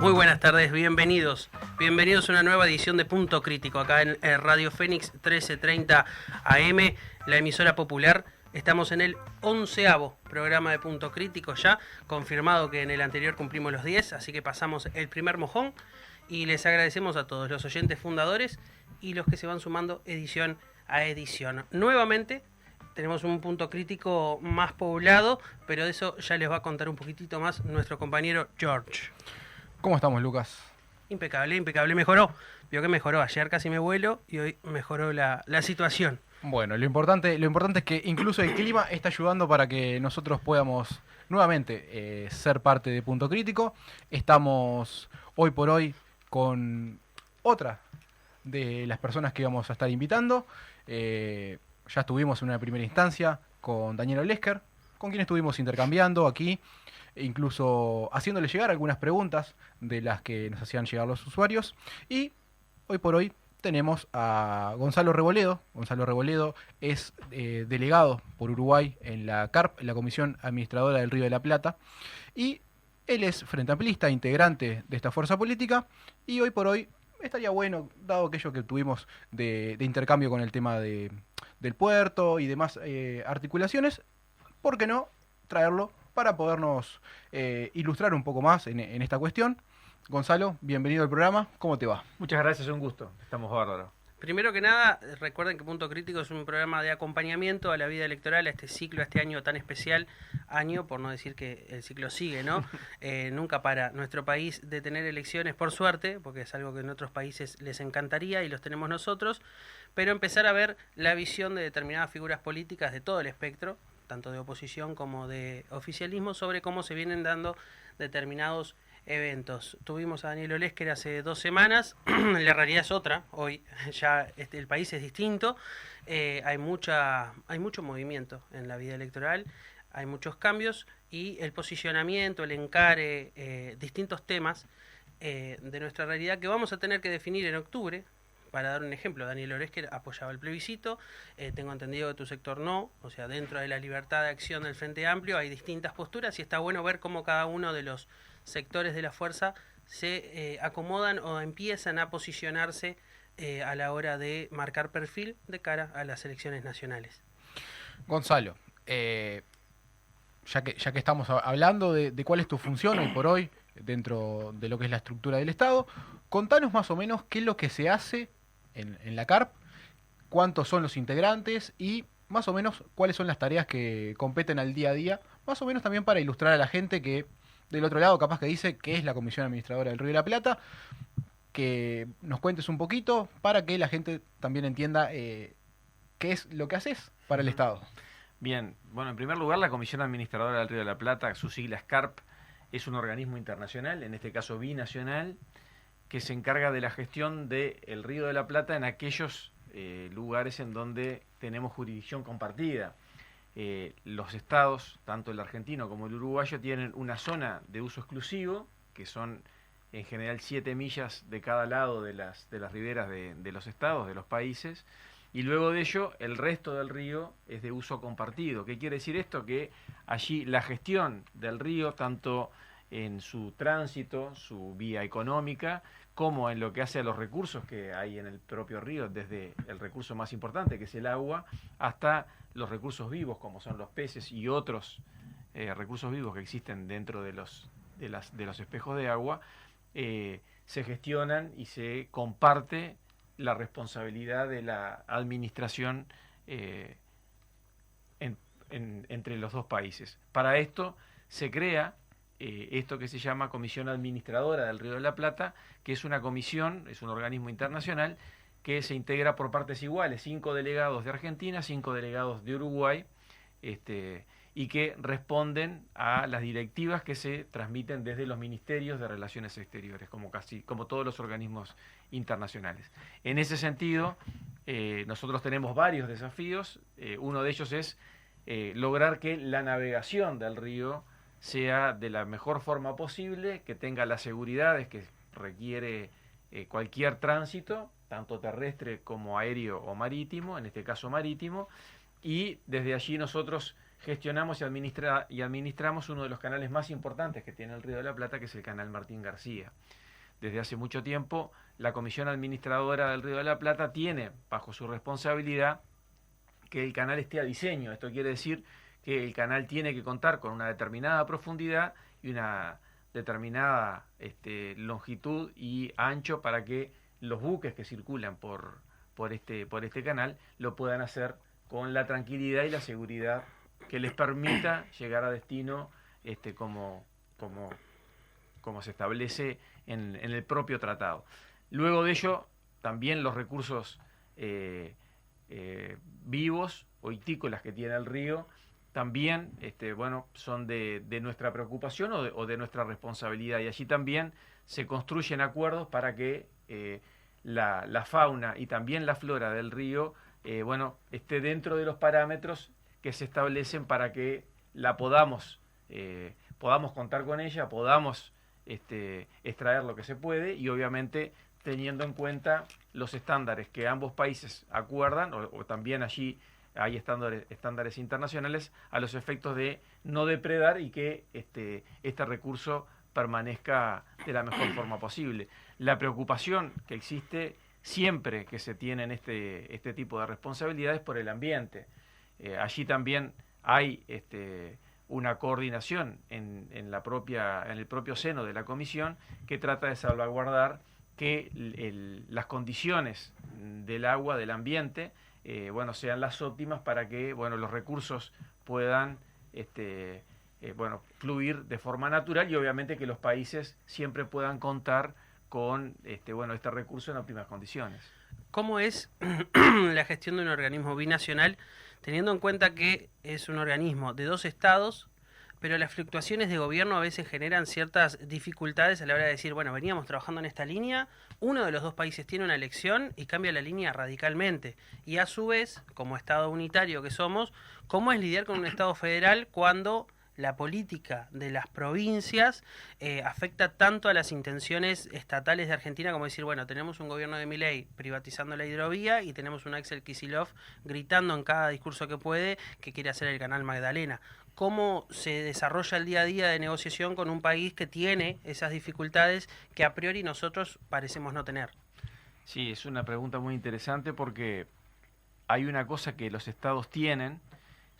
Muy buenas tardes, bienvenidos a una nueva edición de Punto Crítico acá en Radio Fénix 1330 AM, la emisora popular. Estamos en el 11º programa de Punto Crítico ya, confirmado que en el anterior cumplimos los 10, así que pasamos el primer mojón y les agradecemos a todos los oyentes fundadores y los que se van sumando edición a edición. Nuevamente tenemos un Punto Crítico más poblado, pero de eso ya les va a contar un poquitito más nuestro compañero George. ¿Cómo estamos, Lucas? Impecable, mejoró. Vio que mejoró, ayer casi me vuelo y hoy mejoró la situación. Bueno, lo importante es que incluso el clima está ayudando para que nosotros podamos nuevamente ser parte de Punto Crítico. Estamos hoy por hoy con otra de las personas que vamos a estar invitando. Ya estuvimos en una primera instancia con Daniel Olesker, con quien estuvimos intercambiando aquí, incluso haciéndole llegar algunas preguntas de las que nos hacían llegar los usuarios. Y hoy por hoy tenemos a Gonzalo Reboledo. Gonzalo Reboledo es delegado por Uruguay en la CARP, en la Comisión Administradora del Río de la Plata, y él es frente amplista, integrante de esta fuerza política, y hoy por hoy estaría bueno, dado aquello que tuvimos de intercambio con el tema del puerto y demás articulaciones, ¿por qué no traerlo para podernos ilustrar un poco más en esta cuestión? Gonzalo, bienvenido al programa. ¿Cómo te va? Muchas gracias, un gusto. Estamos bárbaros. Primero que nada, recuerden que Punto Crítico es un programa de acompañamiento a la vida electoral, a este ciclo, a este año tan especial, año, por no decir que el ciclo sigue, ¿no? Nunca para nuestro país de tener elecciones, por suerte, porque es algo que en otros países les encantaría y los tenemos nosotros, pero empezar a ver la visión de determinadas figuras políticas de todo el espectro, tanto de oposición como de oficialismo, sobre cómo se vienen dando determinados eventos. Tuvimos a Daniel Olesker hace 2 semanas, la realidad es otra, hoy ya el país es distinto, hay mucho movimiento en la vida electoral, hay muchos cambios y el posicionamiento, el encare, distintos temas de nuestra realidad que vamos a tener que definir en octubre. Para dar un ejemplo, Daniel Olesker apoyaba el plebiscito, tengo entendido que tu sector no, o sea, dentro de la libertad de acción del Frente Amplio hay distintas posturas y está bueno ver cómo cada uno de los sectores de la fuerza se acomodan o empiezan a posicionarse a la hora de marcar perfil de cara a las elecciones nacionales. Gonzalo, ya que estamos hablando de cuál es tu función hoy por hoy dentro de lo que es la estructura del Estado, contanos más o menos qué es lo que se hace en la CARP, cuántos son los integrantes y más o menos cuáles son las tareas que competen al día a día, más o menos también para ilustrar a la gente que del otro lado capaz que dice que es la Comisión Administradora del Río de la Plata, que nos cuentes un poquito para que la gente también entienda qué es lo que haces para el Estado. Bien, bueno, en primer lugar, la Comisión Administradora del Río de la Plata, sus siglas CARP, es un organismo internacional, en este caso binacional, que se encarga de la gestión del Río de la Plata en aquellos lugares en donde tenemos jurisdicción compartida. Los estados, tanto el argentino como el uruguayo, tienen una zona de uso exclusivo, que son en general 7 millas de cada lado de las riberas de los estados, de los países, y luego de ello el resto del río es de uso compartido. ¿Qué quiere decir esto? Que allí la gestión del río, tanto en su tránsito, su vía económica, como en lo que hace a los recursos que hay en el propio río, desde el recurso más importante, que es el agua, hasta los recursos vivos, como son los peces y otros recursos vivos que existen dentro de los espejos de agua, se gestionan y se comparte la responsabilidad de la administración entre los dos países. Para esto se crea esto que se llama Comisión Administradora del Río de la Plata, que es una comisión, es un organismo internacional que se integra por partes iguales, 5 delegados de Argentina, 5 delegados de Uruguay, y que responden a las directivas que se transmiten desde los ministerios de Relaciones Exteriores, como todos los organismos internacionales. En ese sentido, nosotros tenemos varios desafíos. Uno de ellos es lograr que la navegación del río sea de la mejor forma posible, que tenga las seguridades que requiere cualquier tránsito, tanto terrestre como aéreo o marítimo, en este caso marítimo, y desde allí nosotros gestionamos y administramos uno de los canales más importantes que tiene el Río de la Plata, que es el canal Martín García. Desde hace mucho tiempo, la Comisión Administradora del Río de la Plata tiene bajo su responsabilidad que el canal esté a diseño. Esto quiere decir que el canal tiene que contar con una determinada profundidad y una determinada longitud y ancho para que los buques que circulan por este canal lo puedan hacer con la tranquilidad y la seguridad que les permita llegar a destino como se establece en el propio tratado. Luego de ello, también los recursos vivos o ictícolas que tiene el río también son de nuestra preocupación o de nuestra responsabilidad, y allí también se construyen acuerdos para que la fauna y también la flora del río esté dentro de los parámetros que se establecen para que la podamos contar con ella, podamos extraer lo que se puede, y obviamente teniendo en cuenta los estándares que ambos países acuerdan, o también allí hay estándares internacionales a los efectos de no depredar y que este recurso permanezca de la mejor forma posible. La preocupación que existe siempre que se tienen este tipo de responsabilidades por el ambiente. Allí también hay una coordinación en el propio seno de la Comisión que trata de salvaguardar que las condiciones del agua, del ambiente, sean las óptimas para que los recursos puedan fluir de forma natural, y obviamente que los países siempre puedan contar con este recurso en óptimas condiciones. ¿Cómo es la gestión de un organismo binacional, teniendo en cuenta que es un organismo de 2 estados, pero las fluctuaciones de gobierno a veces generan ciertas dificultades a la hora de decir, bueno, veníamos trabajando en esta línea, uno de los 2 países tiene una elección y cambia la línea radicalmente? Y a su vez, como Estado unitario que somos, ¿cómo es lidiar con un Estado federal cuando la política de las provincias afecta tanto a las intenciones estatales de Argentina, como decir, bueno, tenemos un gobierno de Milei privatizando la hidrovía y tenemos un Axel Kicillof gritando en cada discurso que puede que quiere hacer el canal Magdalena? ¿Cómo se desarrolla el día a día de negociación con un país que tiene esas dificultades que a priori nosotros parecemos no tener? Sí, es una pregunta muy interesante porque hay una cosa que los estados tienen,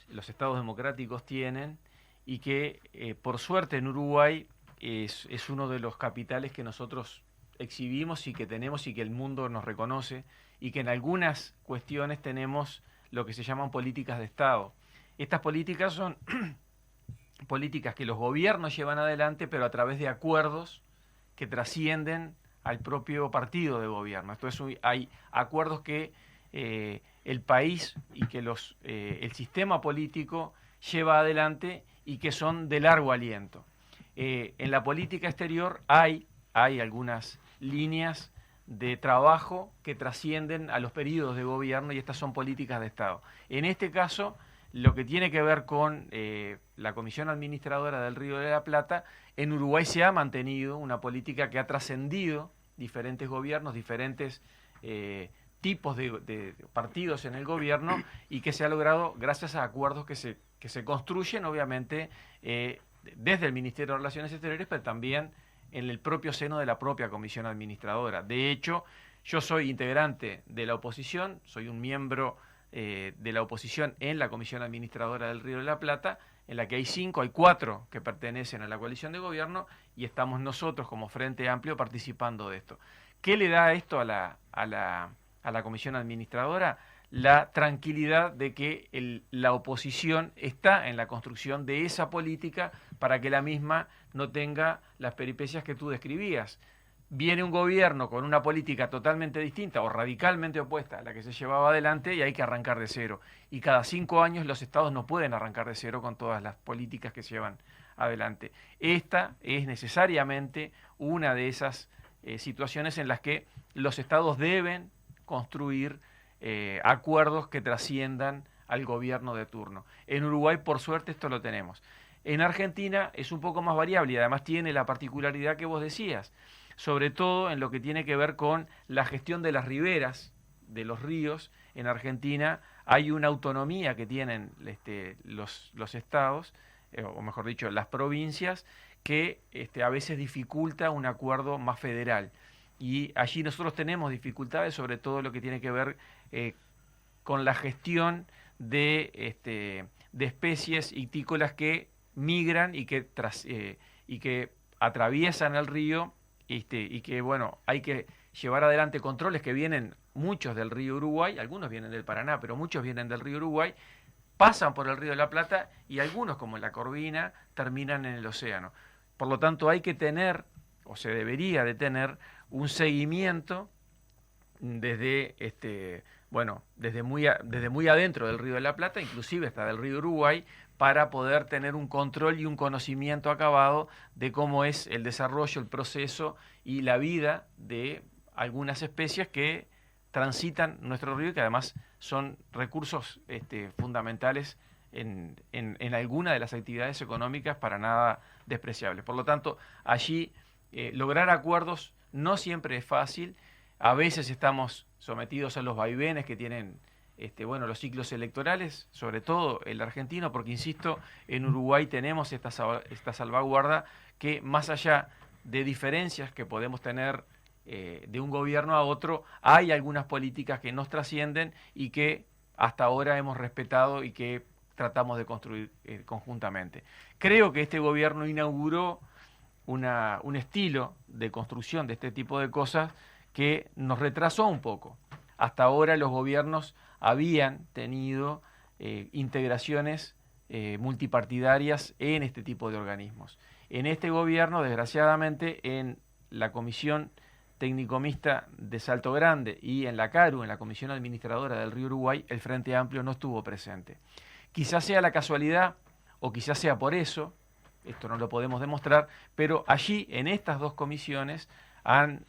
los estados democráticos tienen, y que por suerte en Uruguay es uno de los capitales que nosotros exhibimos y que tenemos y que el mundo nos reconoce, y que en algunas cuestiones tenemos lo que se llaman políticas de Estado. Estas políticas son políticas que los gobiernos llevan adelante, pero a través de acuerdos que trascienden al propio partido de gobierno. Entonces hay acuerdos que el país y que el sistema político lleva adelante y que son de largo aliento. En la política exterior hay algunas líneas de trabajo que trascienden a los periodos de gobierno, y estas son políticas de Estado. En este caso, lo que tiene que ver con la Comisión Administradora del Río de la Plata, en Uruguay se ha mantenido una política que ha trascendido diferentes gobiernos, diferentes tipos de partidos en el gobierno, y que se ha logrado gracias a acuerdos que se construyen, obviamente, desde el Ministerio de Relaciones Exteriores, pero también en el propio seno de la propia Comisión Administradora. De hecho, yo soy integrante de la oposición, soy un miembro de la oposición en la Comisión Administradora del Río de la Plata, en la que hay 4 que pertenecen a la coalición de gobierno, y estamos nosotros como Frente Amplio participando de esto. ¿Qué le da esto a la Comisión Administradora? La tranquilidad de que la oposición está en la construcción de esa política para que la misma no tenga las peripecias que tú describías. Viene un gobierno con una política totalmente distinta o radicalmente opuesta a la que se llevaba adelante, y hay que arrancar de cero. Y cada 5 años los estados no pueden arrancar de cero con todas las políticas que se llevan adelante. Esta es necesariamente una de esas situaciones en las que los estados deben construir acuerdos que trasciendan al gobierno de turno. En Uruguay, por suerte, esto lo tenemos. En Argentina es un poco más variable y además tiene la particularidad que vos decías, sobre todo en lo que tiene que ver con la gestión de las riberas de los ríos. En Argentina hay una autonomía que tienen los estados, o mejor dicho, las provincias, que a veces dificulta un acuerdo más federal. Y allí nosotros tenemos dificultades, sobre todo lo que tiene que ver con la gestión de especies ictícolas que migran y que atraviesan el río, y que, bueno, hay que llevar adelante controles que vienen muchos del río Uruguay, algunos vienen del Paraná, pero muchos vienen del río Uruguay, pasan por el río de la Plata y algunos, como la Corvina, terminan en el océano. Por lo tanto, hay que tener, o se debería de tener, un seguimiento desde desde muy adentro del río de la Plata, inclusive hasta del río Uruguay, para poder tener un control y un conocimiento acabado de cómo es el desarrollo, el proceso y la vida de algunas especies que transitan nuestro río y que además son recursos fundamentales en alguna de las actividades económicas para nada despreciables. Por lo tanto, allí lograr acuerdos no siempre es fácil. A veces estamos sometidos a los vaivenes que tienen los ciclos electorales, sobre todo el argentino, porque insisto, en Uruguay tenemos esta salvaguarda que, más allá de diferencias que podemos tener de un gobierno a otro, hay algunas políticas que nos trascienden y que hasta ahora hemos respetado y que tratamos de construir conjuntamente. Creo que este gobierno inauguró un estilo de construcción de este tipo de cosas que nos retrasó un poco. Hasta ahora los gobiernos habían tenido integraciones multipartidarias en este tipo de organismos. En este gobierno, desgraciadamente, en la Comisión Técnico Mixta de Salto Grande y en la CARU, en la Comisión Administradora del Río Uruguay, el Frente Amplio no estuvo presente. Quizás sea la casualidad, o quizás sea por eso, esto no lo podemos demostrar, pero allí, en estas dos comisiones, han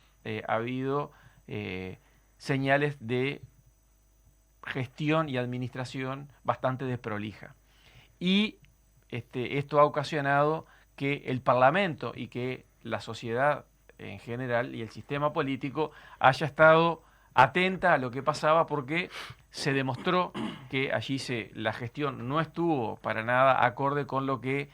habido señales de gestión y administración bastante desprolija. Y esto ha ocasionado que el Parlamento y que la sociedad en general y el sistema político haya estado atenta a lo que pasaba, porque se demostró que allí la gestión no estuvo para nada acorde con lo que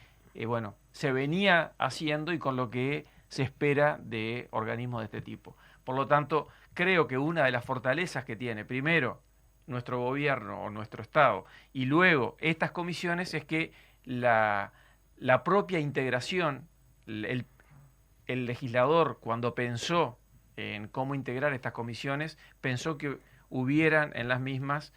se venía haciendo y con lo que se espera de organismos de este tipo. Por lo tanto, creo que una de las fortalezas que tiene, primero, nuestro gobierno o nuestro Estado, y luego estas comisiones, es que la propia integración, el legislador, cuando pensó en cómo integrar estas comisiones, pensó que hubieran en las mismas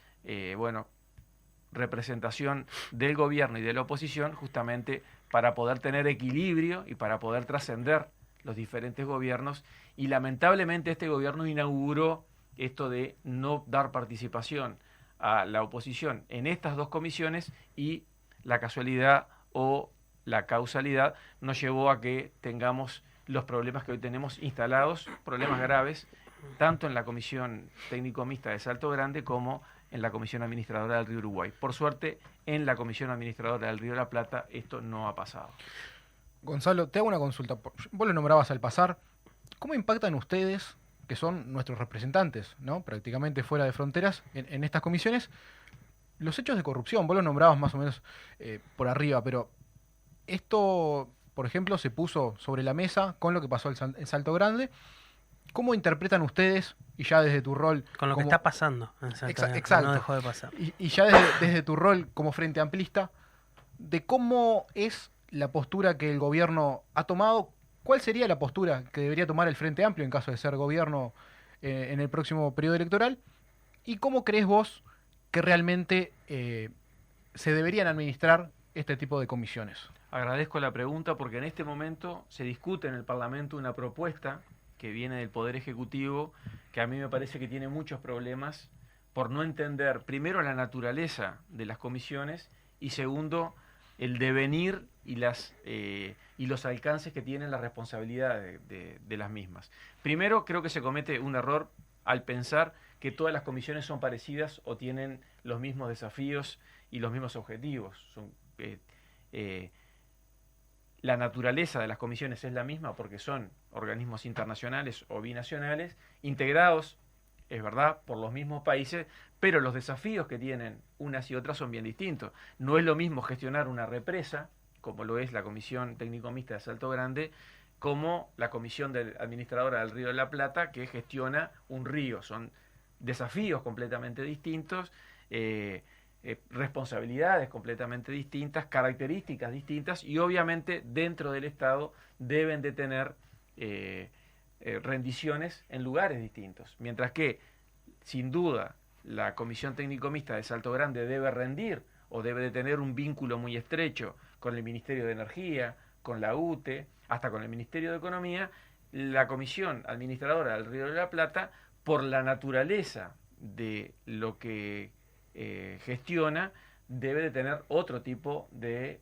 representación del gobierno y de la oposición, justamente para poder tener equilibrio y para poder trascender los diferentes gobiernos. Y lamentablemente este gobierno inauguró esto de no dar participación a la oposición en estas dos comisiones, y la casualidad o la causalidad nos llevó a que tengamos los problemas que hoy tenemos instalados, problemas graves, tanto en la Comisión Técnico Mixta de Salto Grande como en la Comisión Administradora del Río Uruguay. Por suerte, en la Comisión Administradora del Río de la Plata esto no ha pasado. Gonzalo, te hago una consulta. Vos lo nombrabas al pasar. ¿Cómo impactan ustedes, que son nuestros representantes, ¿no?, prácticamente fuera de fronteras, en estas comisiones, los hechos de corrupción? Vos lo nombrabas más o menos por arriba, pero esto, por ejemplo, se puso sobre la mesa con lo que pasó en Salto Grande. ¿Cómo interpretan ustedes, y ya desde tu rol... Con lo que está pasando en Salto Grande, exacto, no dejó de pasar. Y ya desde tu rol como Frente Amplista, de cómo es la postura que el gobierno ha tomado, ¿cuál sería la postura que debería tomar el Frente Amplio en caso de ser gobierno en el próximo periodo electoral? ¿Y cómo crees vos que realmente se deberían administrar este tipo de comisiones? Agradezco la pregunta, porque en este momento se discute en el Parlamento una propuesta que viene del Poder Ejecutivo, que a mí me parece que tiene muchos problemas por no entender, primero, la naturaleza de las comisiones, y segundo, el devenir y los alcances que tienen la responsabilidad de las mismas. Primero, creo que se comete un error al pensar que todas las comisiones son parecidas o tienen los mismos desafíos y los mismos objetivos. La naturaleza de las comisiones es la misma porque son organismos internacionales o binacionales integrados es verdad, por los mismos países, pero los desafíos que tienen unas y otras son bien distintos. No es lo mismo gestionar una represa, como lo es la Comisión Técnico Mixta de Salto Grande, como la Comisión Administradora del Río de la Plata, que gestiona un río. Son desafíos completamente distintos, responsabilidades completamente distintas, características distintas, y obviamente dentro del Estado deben de tener rendiciones en lugares distintos. Mientras que, sin duda, la Comisión Técnico Mixta de Salto Grande debe rendir o debe de tener un vínculo muy estrecho con el Ministerio de Energía, con la UTE, hasta con el Ministerio de Economía. La Comisión Administradora del Río de la Plata, por la naturaleza de lo que gestiona, debe de tener otro tipo de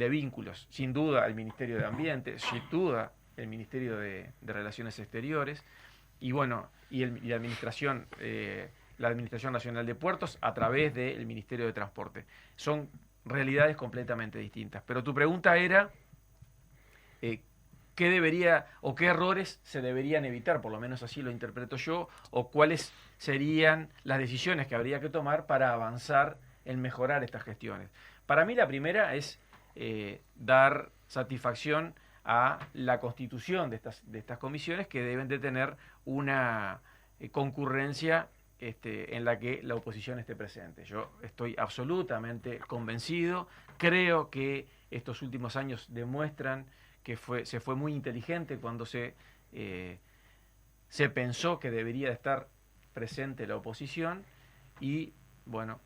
vínculos. Sin duda el Ministerio de Ambiente, sin duda el Ministerio de Relaciones Exteriores, y bueno, y la Administración Nacional de Puertos a través del Ministerio de Transporte. Son realidades completamente distintas. Pero tu pregunta era qué debería o qué errores se deberían evitar, por lo menos así lo interpreto yo, o cuáles serían las decisiones que habría que tomar para avanzar en mejorar estas gestiones. Para mí la primera es dar satisfacción a la constitución de estas comisiones, que deben de tener una concurrencia en la que la oposición esté presente. Yo estoy absolutamente convencido, creo que estos últimos años demuestran que se fue muy inteligente cuando se pensó que debería estar presente la oposición, y bueno,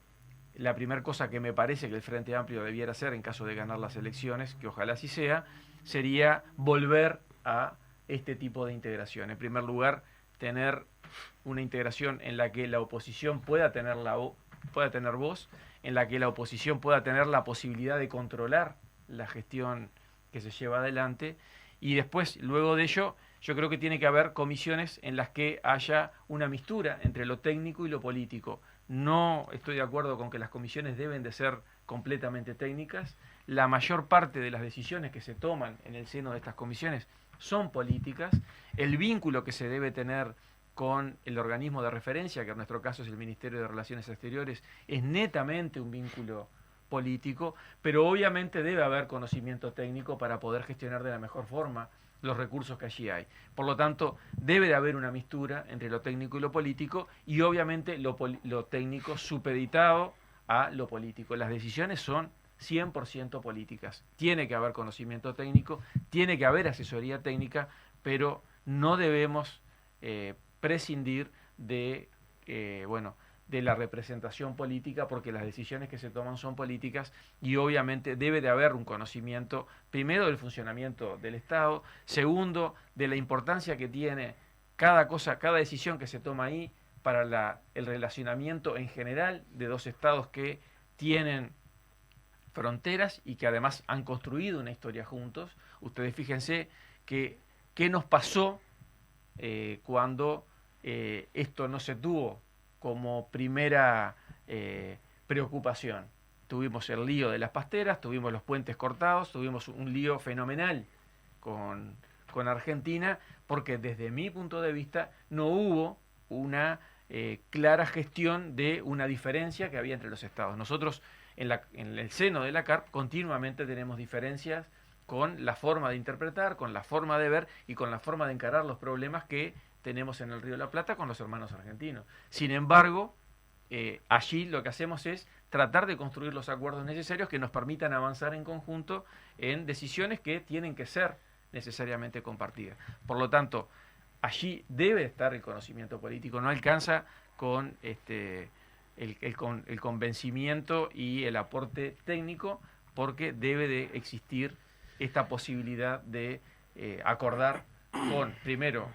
la primera cosa que me parece que el Frente Amplio debiera hacer en caso de ganar las elecciones, que ojalá así sea, sería volver a este tipo de integración. En primer lugar, tener una integración en la que la oposición pueda tener voz, en la que la oposición pueda tener la posibilidad de controlar la gestión que se lleva adelante, y después, luego de ello, yo creo que tiene que haber comisiones en las que haya una mixtura entre lo técnico y lo político. No estoy de acuerdo con que las comisiones deben de ser completamente técnicas. La mayor parte de las decisiones que se toman en el seno de estas comisiones son políticas. El vínculo que se debe tener con el organismo de referencia, que en nuestro caso es el Ministerio de Relaciones Exteriores, es netamente un vínculo político, pero obviamente debe haber conocimiento técnico para poder gestionar de la mejor forma los recursos que allí hay. Por lo tanto, debe de haber una mixtura entre lo técnico y lo político, y obviamente lo técnico supeditado a lo político. Las decisiones son 100% políticas. Tiene que haber conocimiento técnico, tiene que haber asesoría técnica, pero no debemos prescindir de la representación política, porque las decisiones que se toman son políticas, y obviamente debe de haber un conocimiento, primero, del funcionamiento del Estado, segundo, de la importancia que tiene cada decisión que se toma ahí para el relacionamiento en general de dos estados que tienen fronteras y que además han construido una historia juntos. Ustedes fíjense qué nos pasó cuando esto no se tuvo como primera preocupación. Tuvimos el lío de las pasteras, tuvimos los puentes cortados, tuvimos un lío fenomenal con Argentina, porque desde mi punto de vista no hubo una clara gestión de una diferencia que había entre los estados. Nosotros en el seno de la CARP continuamente tenemos diferencias con la forma de interpretar, con la forma de ver y con la forma de encarar los problemas que tenemos en el Río de la Plata con los hermanos argentinos. Sin embargo, allí lo que hacemos es tratar de construir los acuerdos necesarios que nos permitan avanzar en conjunto en decisiones que tienen que ser necesariamente compartidas. Por lo tanto, allí debe estar el conocimiento político, no alcanza con el convencimiento y el aporte técnico, porque debe de existir esta posibilidad de acordar primero,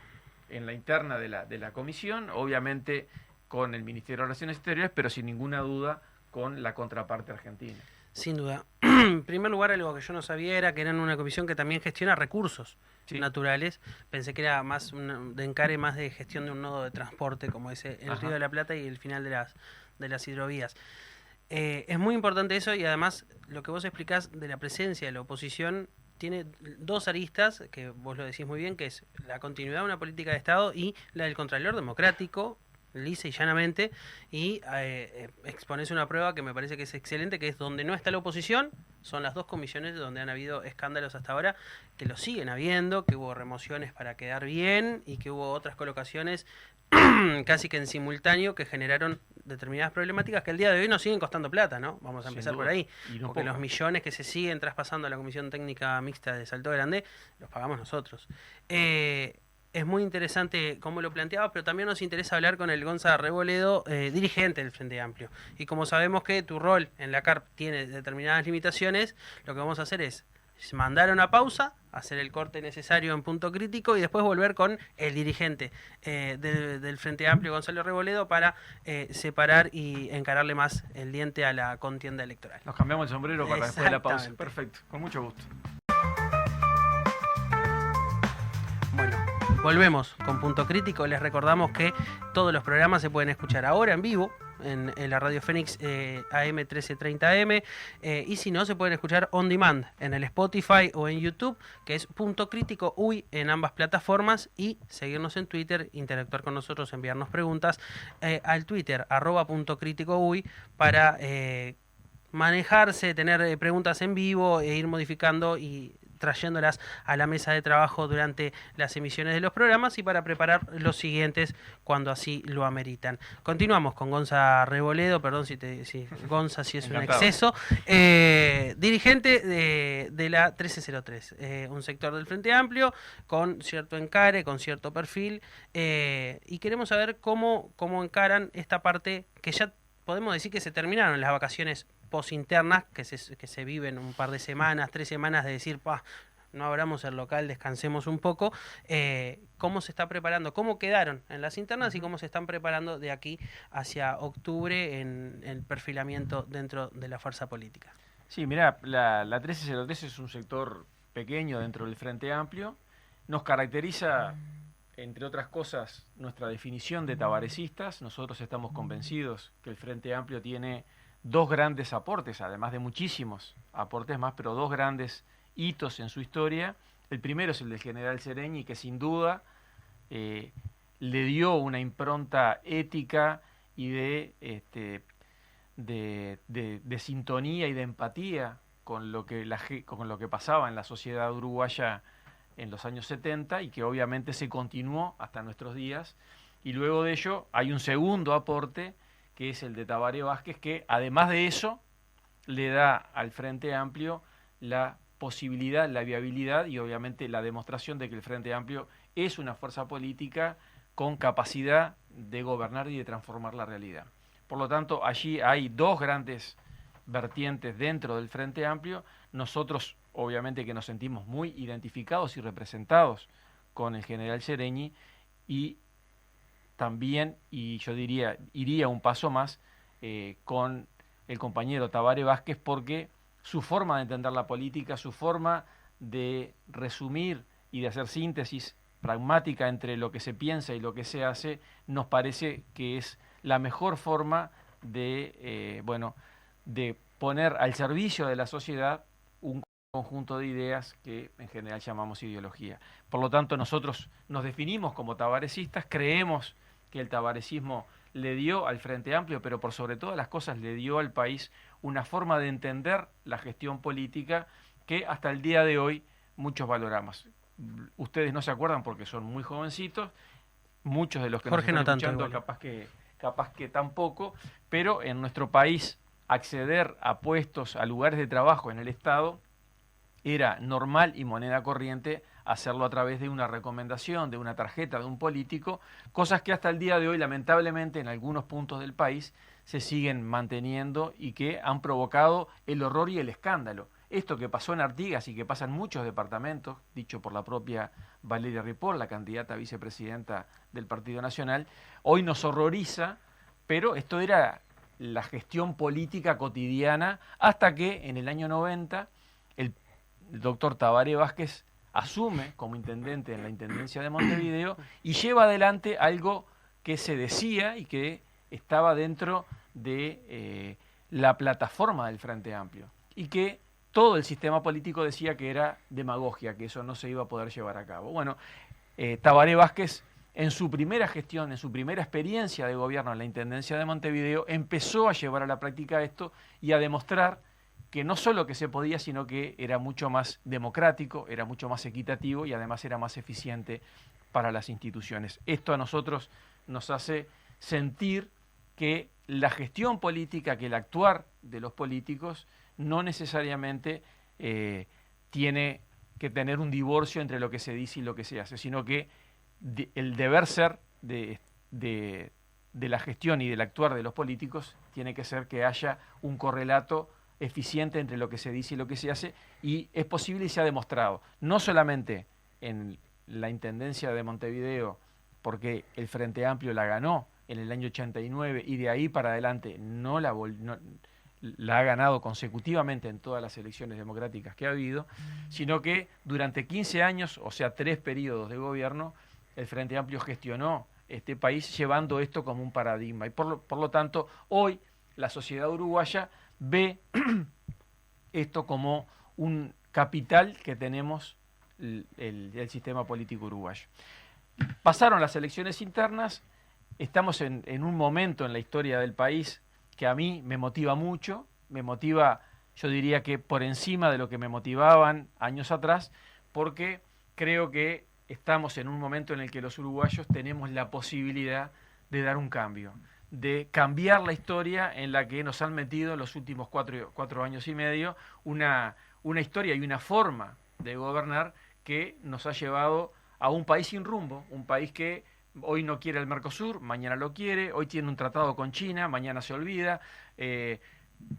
en la interna de la comisión, obviamente con el Ministerio de Relaciones Exteriores, pero sin ninguna duda con la contraparte argentina. Sin duda. En primer lugar, algo que yo no sabía era que eran una comisión que también gestiona recursos naturales. Pensé que era más de encare más de gestión de un nodo de transporte, como es el Río de la Plata y el final de las hidrovías. Es muy importante eso, y además lo que vos explicás de la presencia de la oposición tiene dos aristas, que vos lo decís muy bien, que es la continuidad de una política de Estado y la del Contralor Democrático, lisa y llanamente, y exponés una prueba que me parece que es excelente, que es donde no está la oposición, son las dos comisiones donde han habido escándalos hasta ahora, que lo siguen habiendo, que hubo remociones para quedar bien y que hubo otras colocaciones casi que en simultáneo que generaron determinadas problemáticas que el día de hoy nos siguen costando plata, ¿no? Vamos a empezar por ahí, porque los millones que se siguen traspasando a la Comisión Técnica Mixta de Salto Grande los pagamos nosotros. Es muy interesante cómo lo planteaba, pero también nos interesa hablar con el Gonza Reboledo, dirigente del Frente Amplio. Y como sabemos que tu rol en la CARP tiene determinadas limitaciones, lo que vamos a hacer es mandar una pausa, hacer el corte necesario en punto crítico y después volver con el dirigente del Frente Amplio, Gonzalo Reboledo, para separar y encararle más el diente a la contienda electoral. Nos cambiamos el sombrero para después de la pausa. Perfecto, con mucho gusto. Bueno, volvemos con Punto Crítico. Les recordamos que todos los programas se pueden escuchar ahora en vivo en la Radio Fénix AM 1330M y si no, se pueden escuchar on demand en el Spotify o en YouTube, que es Punto Crítico UI en ambas plataformas, y seguirnos en Twitter, interactuar con nosotros, enviarnos preguntas al Twitter @Punto Crítico UI para manejarse, tener preguntas en vivo e ir modificando y trayéndolas a la mesa de trabajo durante las emisiones de los programas y para preparar los siguientes cuando así lo ameritan. Continuamos con Gonza Reboledo, perdón si Gonza si es un exceso, dirigente de la 1303, un sector del Frente Amplio con cierto encare, con cierto perfil, y queremos saber cómo encaran esta parte que ya podemos decir que se terminaron las vacaciones posinternas, que se viven un par de semanas, 3 semanas de decir, no abramos el local, descansemos un poco. ¿Cómo se está preparando? ¿Cómo quedaron en las internas y cómo se están preparando de aquí hacia octubre en el perfilamiento dentro de la fuerza política? Sí, mirá, la 1303 es un sector pequeño dentro del Frente Amplio. Nos caracteriza, entre otras cosas, nuestra definición de tabarecistas. Nosotros estamos convencidos que el Frente Amplio tiene dos grandes aportes, además de muchísimos aportes más, pero dos grandes hitos en su historia. El primero es el del general Sereñi, que sin duda le dio una impronta ética y de sintonía y de empatía con lo que pasaba en la sociedad uruguaya en los años 70 y que obviamente se continuó hasta nuestros días. Y luego de ello hay un segundo aporte, que es el de Tabaré Vázquez, que además de eso le da al Frente Amplio la posibilidad, la viabilidad y obviamente la demostración de que el Frente Amplio es una fuerza política con capacidad de gobernar y de transformar la realidad. Por lo tanto, allí hay dos grandes vertientes dentro del Frente Amplio. Nosotros, obviamente, que nos sentimos muy identificados y representados con el general Sereñi, y también, y yo iría un paso más con el compañero Tabaré Vázquez, porque su forma de entender la política, su forma de resumir y de hacer síntesis pragmática entre lo que se piensa y lo que se hace, nos parece que es la mejor forma de poner al servicio de la sociedad un conjunto de ideas que en general llamamos ideología. Por lo tanto, nosotros nos definimos como tabarecistas, creemos que el tabarecismo le dio al Frente Amplio, pero por sobre todas las cosas le dio al país una forma de entender la gestión política que hasta el día de hoy muchos valoramos. Ustedes no se acuerdan porque son muy jovencitos, muchos de los que Jorge nos están no tanto, escuchando capaz que tampoco, pero en nuestro país acceder a puestos, a lugares de trabajo en el Estado, era normal y moneda corriente hacerlo a través de una recomendación, de una tarjeta de un político, cosas que hasta el día de hoy, lamentablemente, en algunos puntos del país se siguen manteniendo y que han provocado el horror y el escándalo. Esto que pasó en Artigas y que pasa en muchos departamentos, dicho por la propia Valeria Ripoll, la candidata a vicepresidenta del Partido Nacional, hoy nos horroriza, pero esto era la gestión política cotidiana hasta que en el año 90 el doctor Tabaré Vázquez asume como intendente en la Intendencia de Montevideo y lleva adelante algo que se decía y que estaba dentro de la plataforma del Frente Amplio y que todo el sistema político decía que era demagogia, que eso no se iba a poder llevar a cabo. Bueno, Tabaré Vázquez, en su primera gestión, en su primera experiencia de gobierno en la Intendencia de Montevideo, empezó a llevar a la práctica esto y a demostrar que no solo que se podía, sino que era mucho más democrático, era mucho más equitativo y además era más eficiente para las instituciones. Esto a nosotros nos hace sentir que la gestión política, que el actuar de los políticos no necesariamente tiene que tener un divorcio entre lo que se dice y lo que se hace, sino que el deber ser de la gestión y del actuar de los políticos tiene que ser que haya un correlato eficiente entre lo que se dice y lo que se hace, y es posible y se ha demostrado, no solamente en la Intendencia de Montevideo, porque el Frente Amplio la ganó en el año 89 y de ahí para adelante la ha ganado consecutivamente en todas las elecciones democráticas que ha habido, sino que durante 15 años, o sea, 3 periodos de gobierno, el Frente Amplio gestionó este país llevando esto como un paradigma. Y por lo tanto, hoy la sociedad uruguaya ve esto como un capital que tenemos el sistema político uruguayo. Pasaron las elecciones internas, estamos en un momento en la historia del país que a mí me motiva mucho, me motiva, yo diría que por encima de lo que me motivaban años atrás, porque creo que estamos en un momento en el que los uruguayos tenemos la posibilidad de dar un cambio, de cambiar la historia en la que nos han metido en los últimos 4 años y medio, una historia y una forma de gobernar que nos ha llevado a un país sin rumbo, un país que hoy no quiere el Mercosur, mañana lo quiere, hoy tiene un tratado con China, mañana se olvida,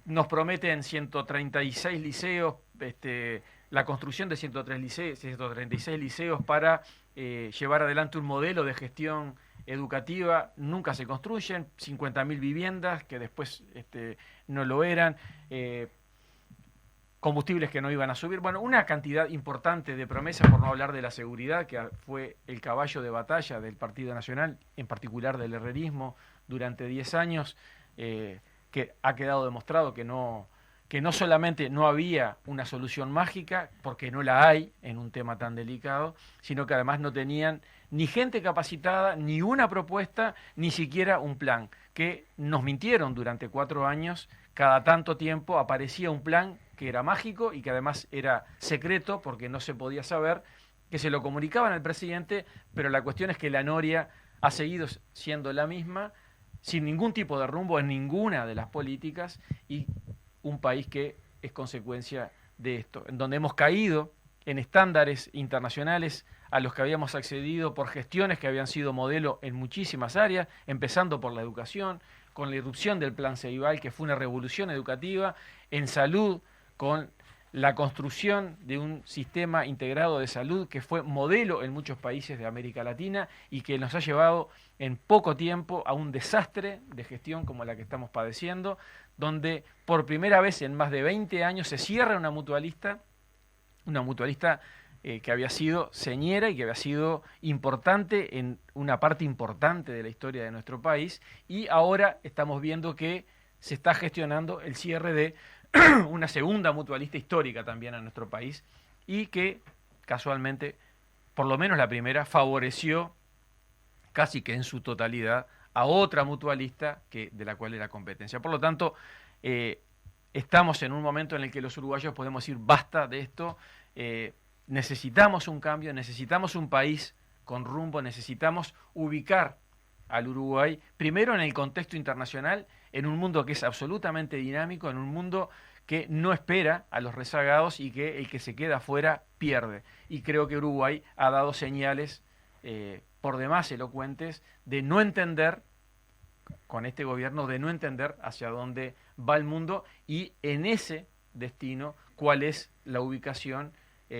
nos prometen 136 liceos, la construcción de 136 liceos para llevar adelante un modelo de gestión educativa, nunca se construyen, 50.000 viviendas que después no lo eran, combustibles que no iban a subir, bueno, una cantidad importante de promesas, por no hablar de la seguridad, que fue el caballo de batalla del Partido Nacional, en particular del herrerismo, durante 10 años, que ha quedado demostrado que no solamente no había una solución mágica, porque no la hay en un tema tan delicado, sino que además no tenían ni gente capacitada, ni una propuesta, ni siquiera un plan, que nos mintieron durante 4 años, cada tanto tiempo aparecía un plan que era mágico y que además era secreto porque no se podía saber, que se lo comunicaban al presidente, pero la cuestión es que la noria ha seguido siendo la misma, sin ningún tipo de rumbo en ninguna de las políticas, y un país que es consecuencia de esto, en donde hemos caído en estándares internacionales a los que habíamos accedido por gestiones que habían sido modelo en muchísimas áreas, empezando por la educación, con la irrupción del Plan Ceibal, que fue una revolución educativa, en salud, con la construcción de un sistema integrado de salud que fue modelo en muchos países de América Latina y que nos ha llevado en poco tiempo a un desastre de gestión como la que estamos padeciendo, donde por primera vez en más de 20 años se cierra una mutualista que había sido señera y que había sido importante en una parte importante de la historia de nuestro país, y ahora estamos viendo que se está gestionando el cierre de una segunda mutualista histórica también en nuestro país, y que casualmente, por lo menos la primera, favoreció casi que en su totalidad a otra mutualista de la cual era competencia. Por lo tanto, estamos en un momento en el que los uruguayos podemos decir basta de esto, necesitamos un cambio, necesitamos un país con rumbo, necesitamos ubicar al Uruguay primero en el contexto internacional, en un mundo que es absolutamente dinámico, en un mundo que no espera a los rezagados y que el que se queda afuera pierde. Y creo que Uruguay ha dado señales por demás elocuentes de no entender, con este gobierno, de no entender hacia dónde va el mundo y en ese destino cuál es la ubicación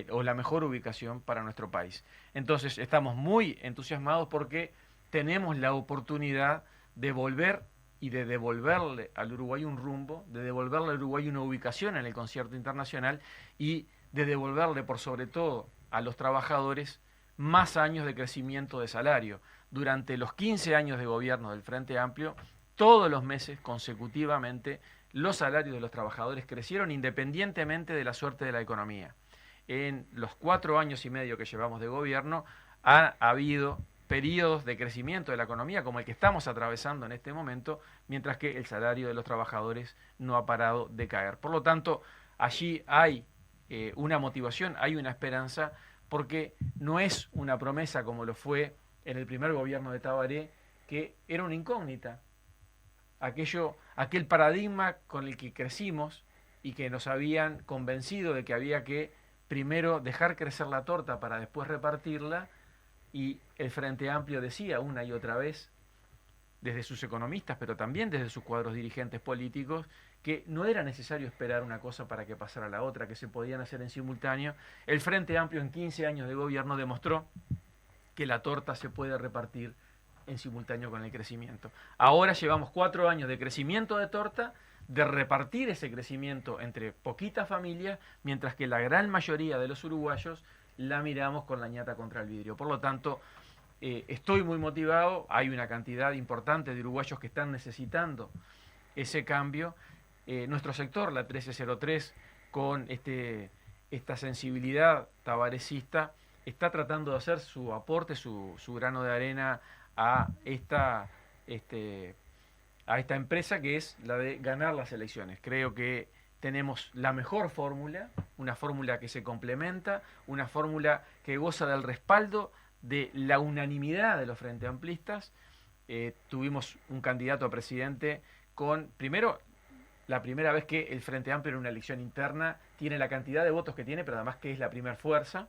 o la mejor ubicación para nuestro país. Entonces estamos muy entusiasmados porque tenemos la oportunidad de volver y de devolverle al Uruguay un rumbo, de devolverle al Uruguay una ubicación en el concierto internacional y de devolverle, por sobre todo, a los trabajadores más años de crecimiento de salario. Durante los 15 años de gobierno del Frente Amplio, todos los meses consecutivamente los salarios de los trabajadores crecieron independientemente de la suerte de la economía. En los 4 años y medio que llevamos de gobierno ha habido periodos de crecimiento de la economía como el que estamos atravesando en este momento, mientras que el salario de los trabajadores no ha parado de caer. Por lo tanto, allí hay una motivación, hay una esperanza, porque no es una promesa como lo fue en el primer gobierno de Tabaré, que era una incógnita. Aquel paradigma con el que crecimos y que nos habían convencido de que había que primero dejar crecer la torta para después repartirla, y el Frente Amplio decía una y otra vez, desde sus economistas, pero también desde sus cuadros dirigentes políticos, que no era necesario esperar una cosa para que pasara la otra, que se podían hacer en simultáneo. El Frente Amplio en 15 años de gobierno demostró que la torta se puede repartir en simultáneo con el crecimiento. Ahora llevamos 4 años de crecimiento de torta, de repartir ese crecimiento entre poquitas familias, mientras que la gran mayoría de los uruguayos la miramos con la ñata contra el vidrio. Por lo tanto, estoy muy motivado, hay una cantidad importante de uruguayos que están necesitando ese cambio. Nuestro sector, la 1303, con esta sensibilidad tabarecista, está tratando de hacer su aporte, su grano de arena a esta empresa, que es la de ganar las elecciones. Creo que tenemos la mejor fórmula, una fórmula que se complementa, una fórmula que goza del respaldo de la unanimidad de los frente amplistas. Tuvimos un candidato a presidente con, primero, la primera vez que el Frente Amplio en una elección interna tiene la cantidad de votos que tiene, pero además que es la primera fuerza,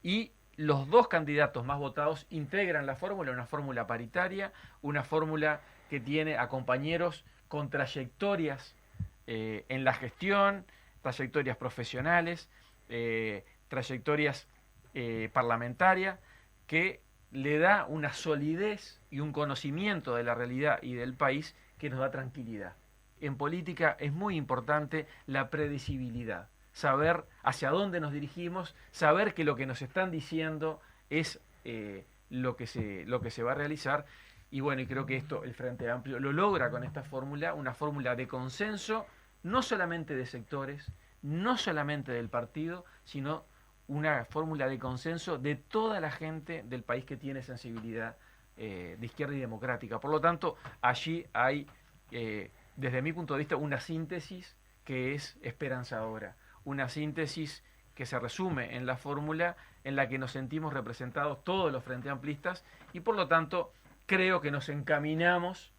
y los 2 candidatos más votados integran la fórmula, una fórmula paritaria, una fórmula que tiene a compañeros con trayectorias en la gestión, trayectorias profesionales, trayectorias parlamentarias, que le da una solidez y un conocimiento de la realidad y del país que nos da tranquilidad. En política es muy importante la predecibilidad, saber hacia dónde nos dirigimos, saber que lo que nos están diciendo es lo que se va a realizar. Y bueno, y creo que esto el Frente Amplio lo logra con esta fórmula, una fórmula de consenso, no solamente de sectores, no solamente del partido, sino una fórmula de consenso de toda la gente del país que tiene sensibilidad de izquierda y democrática. Por lo tanto, allí hay, desde mi punto de vista, una síntesis que es esperanzadora, una síntesis que se resume en la fórmula en la que nos sentimos representados todos los frente amplistas, y por lo tanto creo que nos encaminamos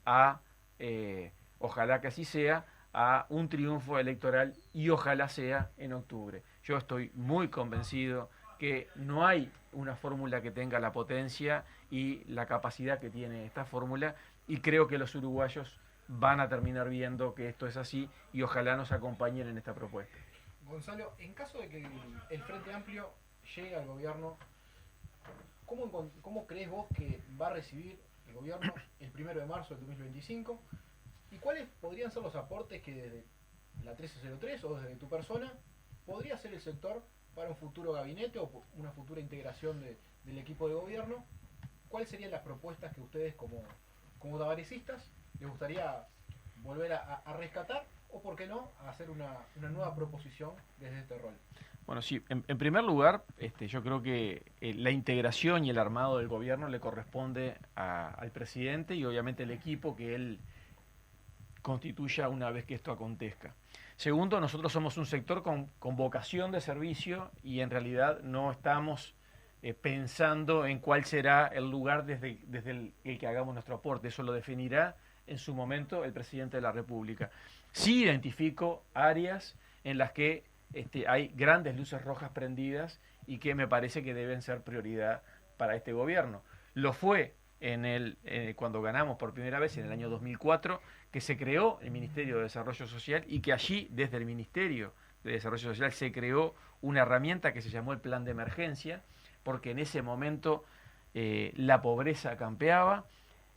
a, ojalá que así sea, a un triunfo electoral, y ojalá sea en octubre. Yo estoy muy convencido que no hay una fórmula que tenga la potencia y la capacidad que tiene esta fórmula, y creo que los uruguayos van a terminar viendo que esto es así, y ojalá nos acompañen en esta propuesta. Gonzalo, en caso de que el Frente Amplio llegue al gobierno, ¿cómo crees vos que va a recibir el gobierno el 1 de marzo del 2025? ¿Y cuáles podrían ser los aportes que desde la 1303 o desde tu persona podría hacer el sector para un futuro gabinete o una futura integración del equipo de gobierno? ¿Cuáles serían las propuestas que ustedes como tabarecistas les gustaría volver a rescatar, o por qué no, a hacer una nueva proposición desde este rol? Bueno, sí, en primer lugar, yo creo que la integración y el armado del gobierno le corresponde al presidente y obviamente el equipo que él constituya una vez que esto acontezca. Segundo, nosotros somos un sector con vocación de servicio, y en realidad no estamos pensando en cuál será el lugar desde el que hagamos nuestro aporte. Eso lo definirá en su momento el presidente de la República. Sí identifico áreas en las que hay grandes luces rojas prendidas y que me parece que deben ser prioridad para este gobierno. Lo fue cuando ganamos por primera vez en el año 2004, que se creó el Ministerio de Desarrollo Social, y que allí, desde el Ministerio de Desarrollo Social, se creó una herramienta que se llamó el Plan de Emergencia, porque en ese momento la pobreza campeaba,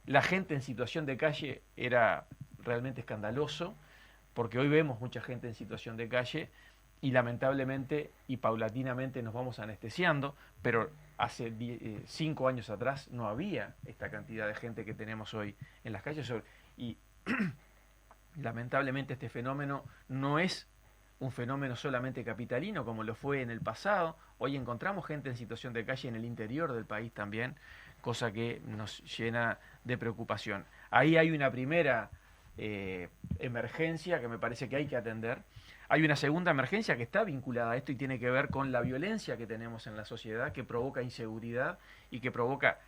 la gente en situación de calle era realmente escandaloso, porque hoy vemos mucha gente en situación de calle, y lamentablemente y paulatinamente nos vamos anestesiando, pero hace 5 años atrás no había esta cantidad de gente que tenemos hoy en las calles. Y Lamentablemente este fenómeno no es un fenómeno solamente capitalino como lo fue en el pasado. Hoy encontramos gente en situación de calle en el interior del país también, cosa que nos llena de preocupación. Ahí hay una primera emergencia que me parece que hay que atender. Hay una segunda emergencia que está vinculada a esto y tiene que ver con la violencia que tenemos en la sociedad, que provoca inseguridad y que provoca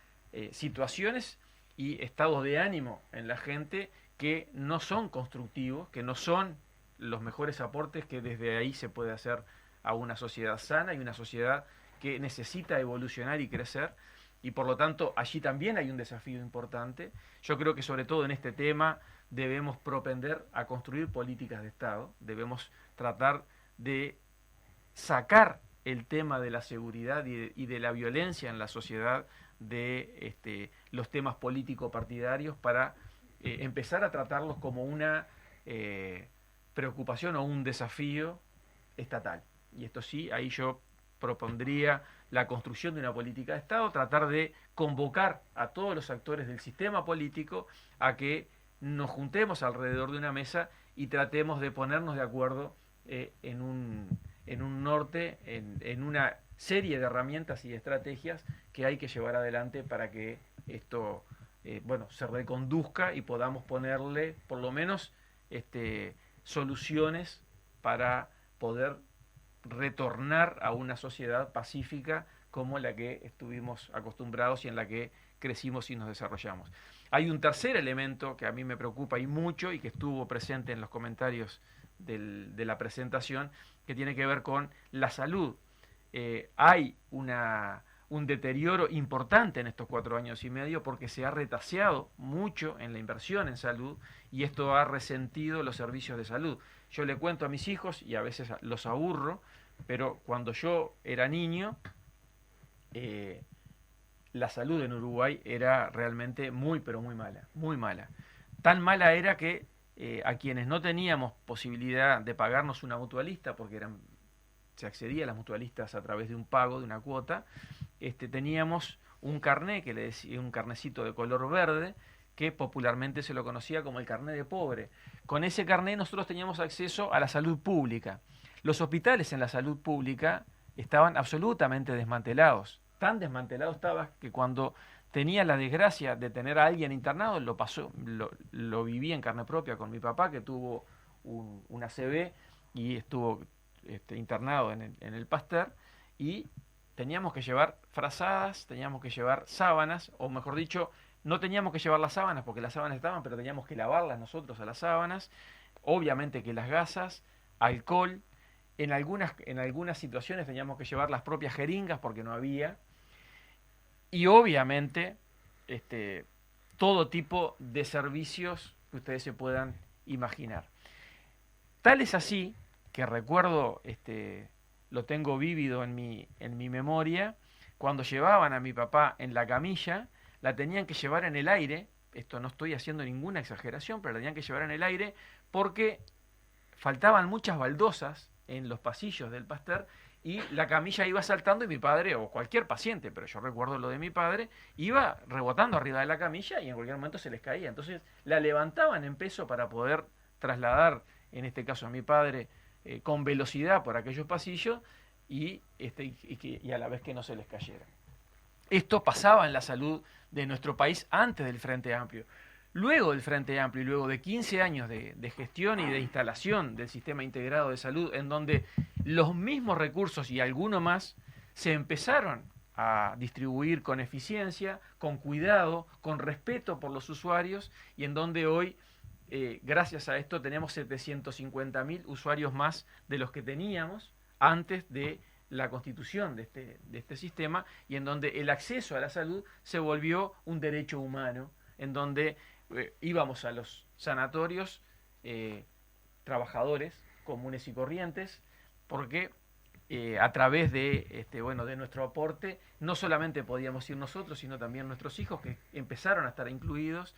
situaciones y estados de ánimo en la gente que no son constructivos, que no son los mejores aportes que desde ahí se puede hacer a una sociedad sana y una sociedad que necesita evolucionar y crecer. Y por lo tanto, allí también hay un desafío importante. Yo creo que sobre todo en este tema debemos propender a construir políticas de Estado, debemos tratar de sacar el tema de la seguridad y de la violencia en la sociedad de los temas político-partidarios para empezar a tratarlos como una preocupación o un desafío estatal. Y esto sí, ahí yo propondría la construcción de una política de Estado, tratar de convocar a todos los actores del sistema político a que nos juntemos alrededor de una mesa y tratemos de ponernos de acuerdo en un norte, en una serie de herramientas y estrategias que hay que llevar adelante para que esto se reconduzca y podamos ponerle por lo menos soluciones para poder retornar a una sociedad pacífica como la que estuvimos acostumbrados y en la que crecimos y nos desarrollamos. Hay un tercer elemento que a mí me preocupa y mucho y que estuvo presente en los comentarios de la presentación, que tiene que ver con la salud. Hay un deterioro importante en estos 4 años y medio porque se ha retaseado mucho en la inversión en salud y esto ha resentido los servicios de salud. Yo le cuento a mis hijos y a veces los aburro, pero cuando yo era niño, la salud en Uruguay era realmente muy, pero muy mala, muy mala. Tan mala era que a quienes no teníamos posibilidad de pagarnos una mutualista, porque se accedía a las mutualistas a través de un pago, de una cuota, teníamos un carné, que le decía, un carnecito de color verde, que popularmente se lo conocía como el carné de pobre. Con ese carné nosotros teníamos acceso a la salud pública. Los hospitales en la salud pública estaban absolutamente desmantelados. Tan desmantelado estaba que cuando tenía la desgracia de tener a alguien internado, lo viví en carne propia con mi papá, que tuvo una ACV y estuvo internado en el Pasteur, y teníamos que llevar frazadas, teníamos que llevar sábanas, o mejor dicho, no teníamos que llevar las sábanas porque las sábanas estaban, pero teníamos que lavarlas nosotros a las sábanas, obviamente que las gasas, alcohol, en algunas situaciones teníamos que llevar las propias jeringas porque no había, y obviamente todo tipo de servicios que ustedes se puedan imaginar. Tal es así que recuerdo, lo tengo vívido en mi memoria, cuando llevaban a mi papá en la camilla, la tenían que llevar en el aire, esto no estoy haciendo ninguna exageración, pero la tenían que llevar en el aire porque faltaban muchas baldosas en los pasillos del Pasteur y la camilla iba saltando y mi padre, o cualquier paciente, pero yo recuerdo lo de mi padre, iba rebotando arriba de la camilla y en cualquier momento se les caía. Entonces la levantaban en peso para poder trasladar, en este caso a mi padre, con velocidad por aquellos pasillos y a la vez que no se les cayera. Esto pasaba en la salud de nuestro país antes del Frente Amplio. Luego del Frente Amplio y luego de 15 años de gestión y de instalación del sistema integrado de salud, en donde los mismos recursos y alguno más se empezaron a distribuir con eficiencia, con cuidado, con respeto por los usuarios, y en donde hoy, gracias a esto, tenemos 750.000 usuarios más de los que teníamos antes de la constitución de este sistema, y en donde el acceso a la salud se volvió un derecho humano, en donde íbamos a los sanatorios trabajadores comunes y corrientes, porque a través de nuestro aporte no solamente podíamos ir nosotros, sino también nuestros hijos, que empezaron a estar incluidos,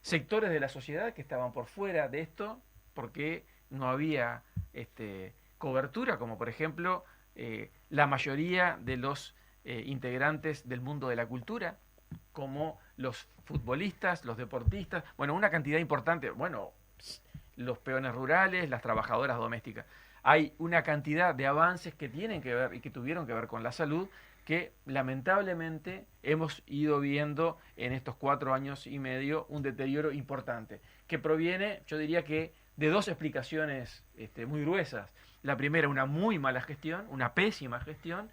sectores de la sociedad que estaban por fuera de esto, porque no había cobertura, como por ejemplo la mayoría de los integrantes del mundo de la cultura, como los futbolistas, los deportistas, una cantidad importante, los peones rurales, las trabajadoras domésticas. Hay una cantidad de avances que tienen que ver y que tuvieron que ver con la salud que lamentablemente hemos ido viendo en estos 4 años y medio un deterioro importante, que proviene, yo diría que, de 2 explicaciones muy gruesas. La primera, una muy mala gestión, una pésima gestión,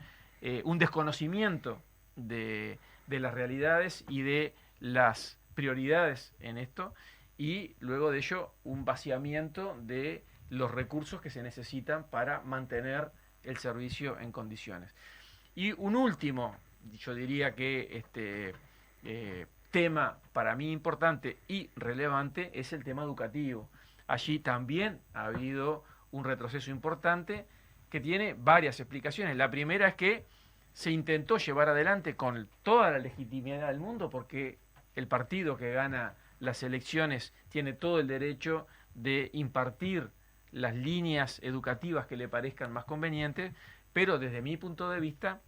un desconocimiento de las realidades y de las prioridades en esto, y luego de ello un vaciamiento de los recursos que se necesitan para mantener el servicio en condiciones. Y un último, yo diría que tema para mí importante y relevante es el tema educativo. Allí también ha habido un retroceso importante que tiene varias explicaciones. La primera es que se intentó llevar adelante con toda la legitimidad del mundo, porque el partido que gana las elecciones tiene todo el derecho de impartir las líneas educativas que le parezcan más convenientes, pero desde mi punto de vista,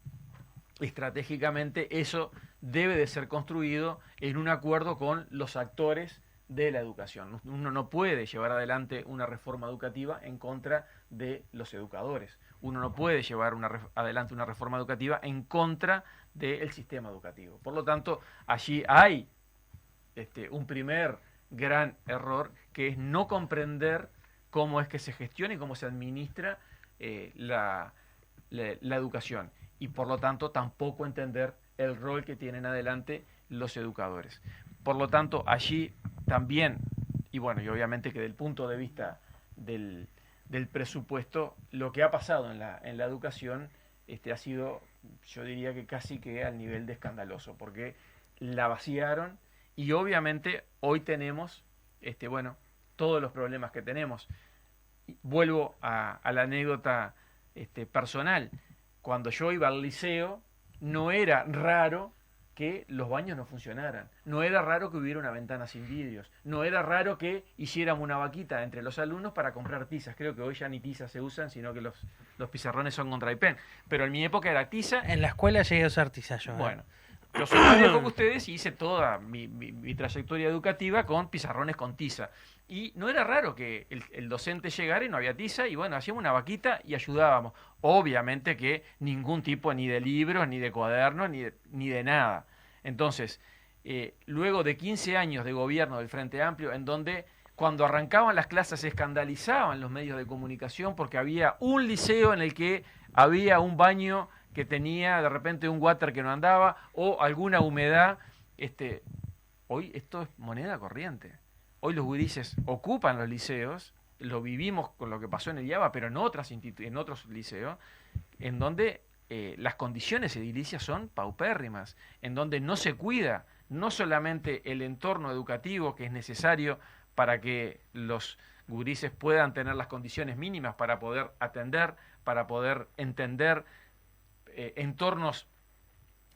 estratégicamente eso debe de ser construido en un acuerdo con los actores de la educación. Uno no puede llevar adelante una reforma educativa en contra de los educadores. Uno no puede llevar adelante una reforma educativa en contra del sistema educativo. Por lo tanto, allí hay un primer gran error, que es no comprender cómo es que se gestiona y cómo se administra la educación, y por lo tanto tampoco entender el rol que tienen adelante los educadores. Por lo tanto, allí también, y bueno, y obviamente que del punto de vista del presupuesto, lo que ha pasado en la educación ha sido, yo diría que casi que al nivel de escandaloso, porque la vaciaron, y obviamente hoy tenemos todos los problemas que tenemos. Vuelvo a la anécdota personal. Cuando yo iba al liceo, no era raro que los baños no funcionaran, no era raro que hubiera una ventana sin vidrios, no era raro que hiciéramos una vaquita entre los alumnos para comprar tizas. Creo que hoy ya ni tizas se usan, sino que los pizarrones son con dry pen, pero en mi época era tiza. En la escuela llegué a usar tiza yo. Bueno, yo soy más viejo que ustedes y hice toda mi trayectoria educativa con pizarrones con tiza. Y no era raro que el docente llegara y no había tiza, y bueno, hacíamos una vaquita y ayudábamos. Obviamente que ningún tipo ni de libros, ni de cuadernos, ni de nada. Entonces, luego de 15 años de gobierno del Frente Amplio, en donde cuando arrancaban las clases se escandalizaban los medios de comunicación porque había un liceo en el que había un baño que tenía de repente un water que no andaba o alguna humedad, hoy esto es moneda corriente. Hoy los gurises ocupan los liceos, lo vivimos con lo que pasó en el IABA, pero en otros liceos, en donde las condiciones edilicias son paupérrimas, en donde no se cuida no solamente el entorno educativo que es necesario para que los gurises puedan tener las condiciones mínimas para poder atender, para poder entender entornos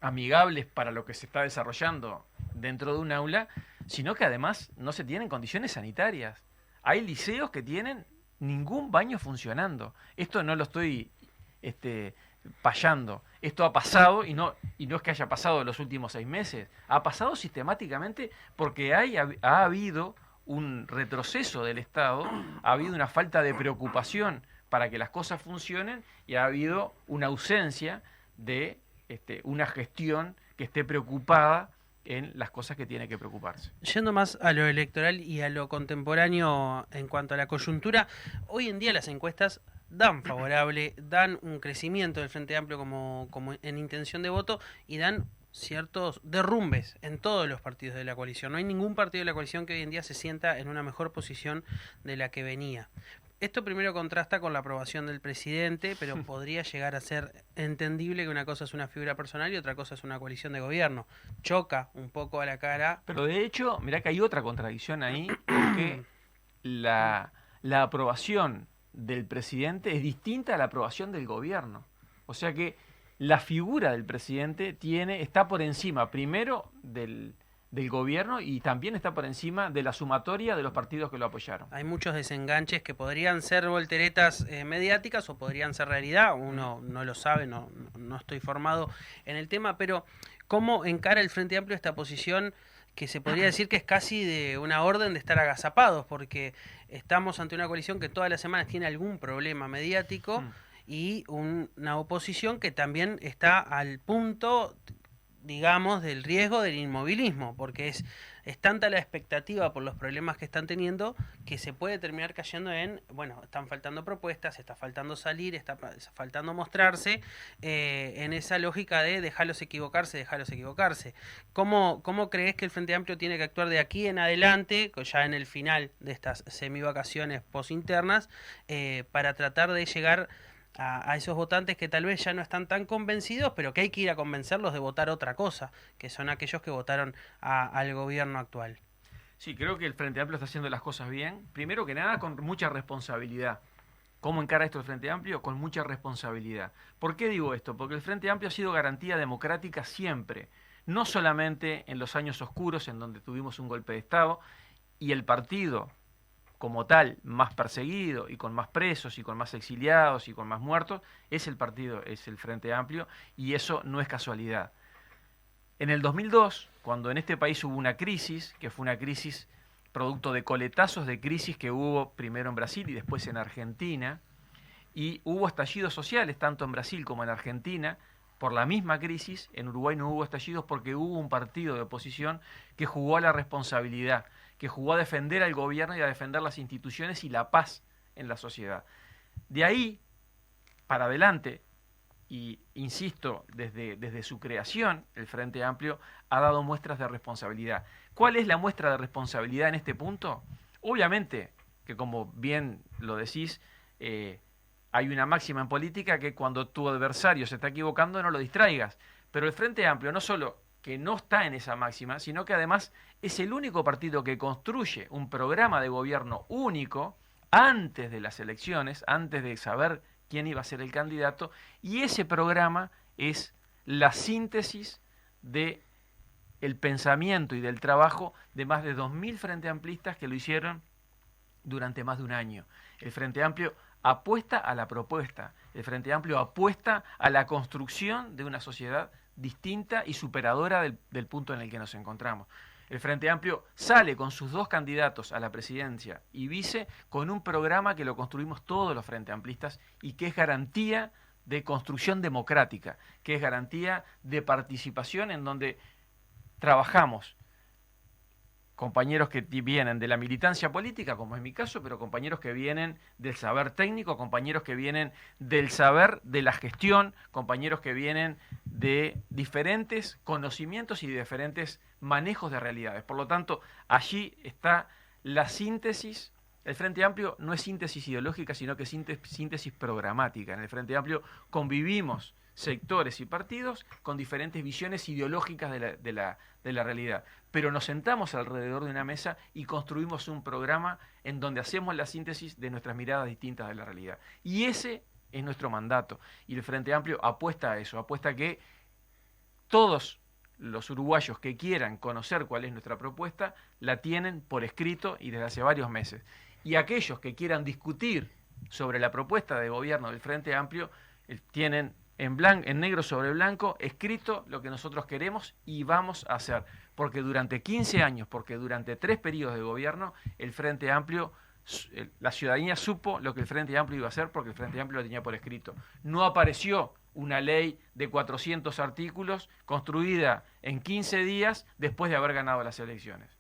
amigables para lo que se está desarrollando dentro de un aula, sino que además no se tienen condiciones sanitarias. Hay liceos que tienen ningún baño funcionando. Esto no lo estoy payando. Esto ha pasado, y no es que haya pasado en los últimos 6 meses, ha pasado sistemáticamente porque ha habido un retroceso del Estado, ha habido una falta de preocupación para que las cosas funcionen, y ha habido una ausencia de una gestión que esté preocupada en las cosas que tiene que preocuparse. Yendo más a lo electoral y a lo contemporáneo en cuanto a la coyuntura, hoy en día las encuestas dan favorable, dan un crecimiento del Frente Amplio como en intención de voto, y dan ciertos derrumbes en todos los partidos de la coalición. No hay ningún partido de la coalición que hoy en día se sienta en una mejor posición de la que venía. Esto primero contrasta con la aprobación del presidente, pero podría llegar a ser entendible que una cosa es una figura personal y otra cosa es una coalición de gobierno. Choca un poco a la cara. Pero de hecho, mirá que hay otra contradicción ahí, porque la aprobación del presidente es distinta a la aprobación del gobierno. O sea que la figura del presidente está por encima, primero, del gobierno, y también está por encima de la sumatoria de los partidos que lo apoyaron. Hay muchos desenganches que podrían ser volteretas mediáticas o podrían ser realidad. Uno no lo sabe, no estoy formado en el tema, pero ¿cómo encara el Frente Amplio esta posición que se podría decir que es casi de una orden de estar agazapados, porque estamos ante una coalición que todas las semanas tiene algún problema mediático y una oposición que también está al punto, digamos, del riesgo del inmovilismo, porque es tanta la expectativa por los problemas que están teniendo que se puede terminar cayendo en, bueno, están faltando propuestas, está faltando salir, está faltando mostrarse, en esa lógica de dejarlos equivocarse. ¿Cómo crees que el Frente Amplio tiene que actuar de aquí en adelante, ya en el final de estas semivacaciones posinternas, para tratar de llegar a esos votantes que tal vez ya no están tan convencidos, pero que hay que ir a convencerlos de votar otra cosa, que son aquellos que votaron al gobierno actual? Sí, creo que el Frente Amplio está haciendo las cosas bien. Primero que nada, con mucha responsabilidad. ¿Cómo encara esto el Frente Amplio? Con mucha responsabilidad. ¿Por qué digo esto? Porque el Frente Amplio ha sido garantía democrática siempre. No solamente en los años oscuros, en donde tuvimos un golpe de Estado, y el partido como tal, más perseguido y con más presos y con más exiliados y con más muertos, es el partido, es el Frente Amplio, y eso no es casualidad. En el 2002, cuando en este país hubo una crisis, que fue una crisis producto de coletazos de crisis que hubo primero en Brasil y después en Argentina, y hubo estallidos sociales tanto en Brasil como en Argentina, por la misma crisis. En Uruguay no hubo estallidos porque hubo un partido de oposición que jugó a la responsabilidad, que jugó a defender al gobierno y a defender las instituciones y la paz en la sociedad. De ahí para adelante, y insisto, desde su creación, el Frente Amplio ha dado muestras de responsabilidad. ¿Cuál es la muestra de responsabilidad en este punto? Obviamente que, como bien lo decís, hay una máxima en política que cuando tu adversario se está equivocando no lo distraigas. Pero el Frente Amplio no solo que no está en esa máxima, sino que además es el único partido que construye un programa de gobierno único antes de las elecciones, antes de saber quién iba a ser el candidato, y ese programa es la síntesis de el pensamiento y del trabajo de más de 2.000 Frente Amplistas que lo hicieron durante más de un año. El Frente Amplio apuesta a la propuesta, el Frente Amplio apuesta a la construcción de una sociedad distinta y superadora del punto en el que nos encontramos. El Frente Amplio sale con sus dos candidatos a la presidencia y vice con un programa que lo construimos todos los Frente Amplistas y que es garantía de construcción democrática, que es garantía de participación en donde trabajamos compañeros que vienen de la militancia política, como es mi caso, pero compañeros que vienen del saber técnico, compañeros que vienen del saber de la gestión, compañeros que vienen de diferentes conocimientos y de diferentes manejos de realidades. Por lo tanto, allí está la síntesis. El Frente Amplio no es síntesis ideológica, sino que es síntesis programática. En el Frente Amplio convivimos sectores y partidos con diferentes visiones ideológicas de la realidad. Pero nos sentamos alrededor de una mesa y construimos un programa en donde hacemos la síntesis de nuestras miradas distintas de la realidad. Y ese es nuestro mandato. Y el Frente Amplio apuesta a eso, apuesta a que todos los uruguayos que quieran conocer cuál es nuestra propuesta, la tienen por escrito y desde hace varios meses. Y aquellos que quieran discutir sobre la propuesta de gobierno del Frente Amplio, tienen en negro sobre blanco escrito lo que nosotros queremos y vamos a hacer. Porque durante 15 años, porque durante 3 periodos de gobierno, el Frente Amplio, la ciudadanía supo lo que el Frente Amplio iba a hacer porque el Frente Amplio lo tenía por escrito. No apareció una ley de 400 artículos construida en 15 días después de haber ganado las elecciones.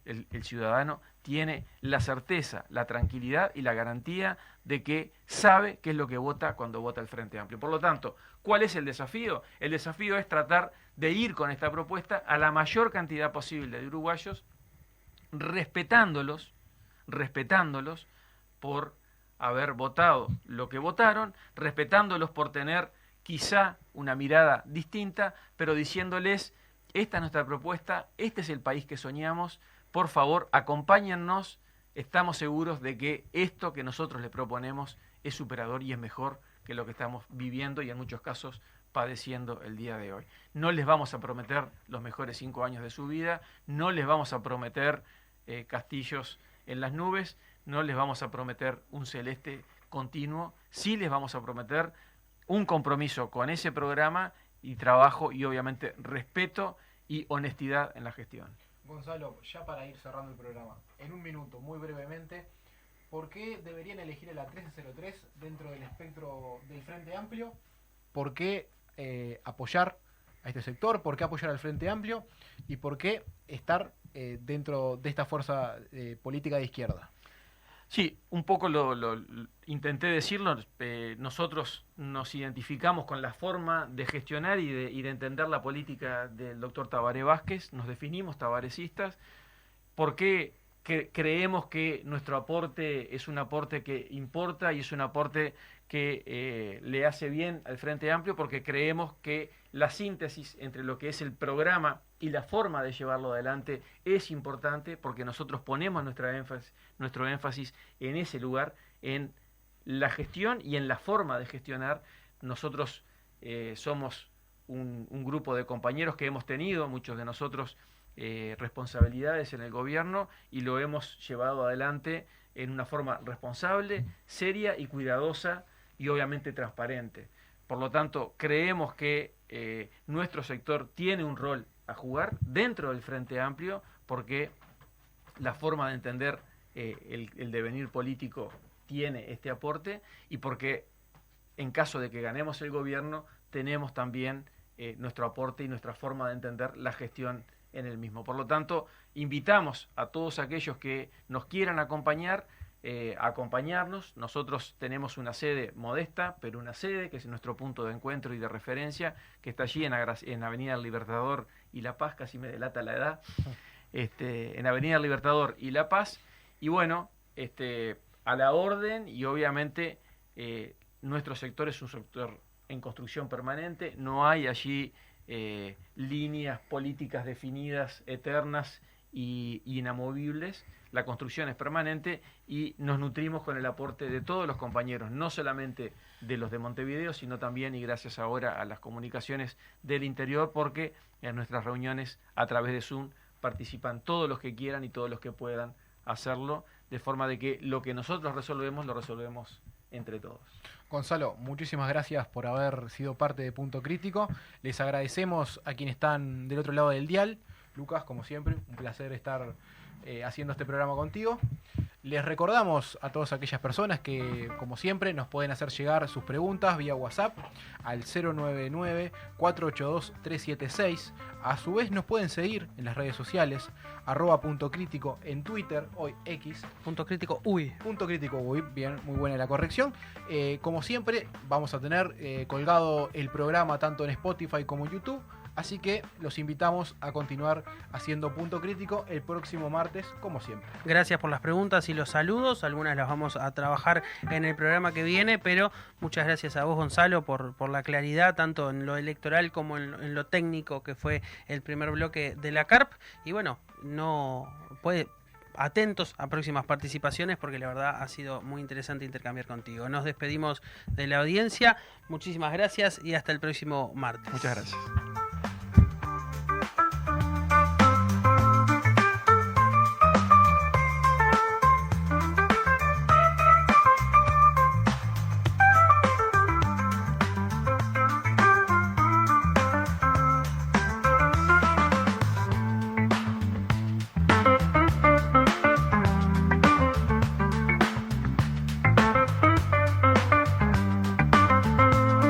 El ciudadano tiene la certeza, la tranquilidad y la garantía de que sabe qué es lo que vota cuando vota el Frente Amplio. Por lo tanto, ¿cuál es el desafío? El desafío es tratar de ir con esta propuesta a la mayor cantidad posible de uruguayos, respetándolos por haber votado lo que votaron, respetándolos por tener quizá una mirada distinta, pero diciéndoles, esta es nuestra propuesta, este es el país que soñamos, por favor, acompáñennos, estamos seguros de que esto que nosotros les proponemos es superador y es mejor que lo que estamos viviendo y en muchos casos padeciendo el día de hoy. No les vamos a prometer los mejores 5 años de su vida, no les vamos a prometer castillos en las nubes, no les vamos a prometer un celeste continuo, sí les vamos a prometer un compromiso con ese programa y trabajo y obviamente respeto y honestidad en la gestión. Gonzalo, ya para ir cerrando el programa, en un minuto, muy brevemente, ¿por qué deberían elegir a la 1303 dentro del espectro del Frente Amplio? ¿Por qué apoyar a este sector? ¿Por qué apoyar al Frente Amplio? ¿Y por qué estar dentro de esta fuerza política de izquierda? Sí, un poco lo intenté decirlo. Nosotros nos identificamos con la forma de gestionar y de entender la política del doctor Tabaré Vázquez. Nos definimos tabarecistas porque creemos que nuestro aporte es un aporte que importa y es un aporte que le hace bien al Frente Amplio, porque creemos que la síntesis entre lo que es el programa y la forma de llevarlo adelante es importante, porque nosotros ponemos nuestro énfasis en ese lugar, en la gestión y en la forma de gestionar. Nosotros somos un grupo de compañeros que hemos tenido, muchos de nosotros, responsabilidades en el gobierno, y lo hemos llevado adelante en una forma responsable, seria y cuidadosa, y obviamente transparente. Por lo tanto, creemos que nuestro sector tiene un rol a jugar dentro del Frente Amplio, porque la forma de entender el devenir político tiene este aporte, y porque en caso de que ganemos el gobierno tenemos también nuestro aporte y nuestra forma de entender la gestión en el mismo. Por lo tanto, invitamos a todos aquellos que nos quieran acompañar, a acompañarnos. Nosotros tenemos una sede modesta, pero una sede que es nuestro punto de encuentro y de referencia, que está allí en Avenida El Libertador y La Paz, casi me delata la edad, en Avenida El Libertador y La Paz. Y bueno, a la orden, y obviamente nuestro sector es un sector en construcción permanente. No hay allí líneas políticas definidas, eternas y inamovibles. La construcción es permanente y nos nutrimos con el aporte de todos los compañeros, no solamente de los de Montevideo, sino también, y gracias ahora a las comunicaciones del interior, porque en nuestras reuniones a través de Zoom participan todos los que quieran y todos los que puedan hacerlo, de forma de que lo que nosotros resolvemos, lo resolvemos entre todos. Gonzalo, muchísimas gracias por haber sido parte de Punto Crítico. Les agradecemos a quienes están del otro lado del dial. Lucas, como siempre, un placer estar haciendo este programa contigo. Les recordamos a todas aquellas personas que, como siempre, nos pueden hacer llegar sus preguntas vía WhatsApp al 099-482-376. A su vez nos pueden seguir en las redes sociales, @Punto Crítico en Twitter, hoy X. Punto Crítico Uy. Punto Crítico Uy, bien, muy buena la corrección. Como siempre, vamos a tener colgado el programa tanto en Spotify como en YouTube. Así que los invitamos a continuar haciendo Punto Crítico el próximo martes, como siempre. Gracias por las preguntas y los saludos. Algunas las vamos a trabajar en el programa que viene, pero muchas gracias a vos, Gonzalo, por la claridad, tanto en lo electoral como en lo técnico, que fue el primer bloque de la CARP. Y bueno, atentos a próximas participaciones, porque la verdad ha sido muy interesante intercambiar contigo. Nos despedimos de la audiencia. Muchísimas gracias y hasta el próximo martes. Muchas gracias.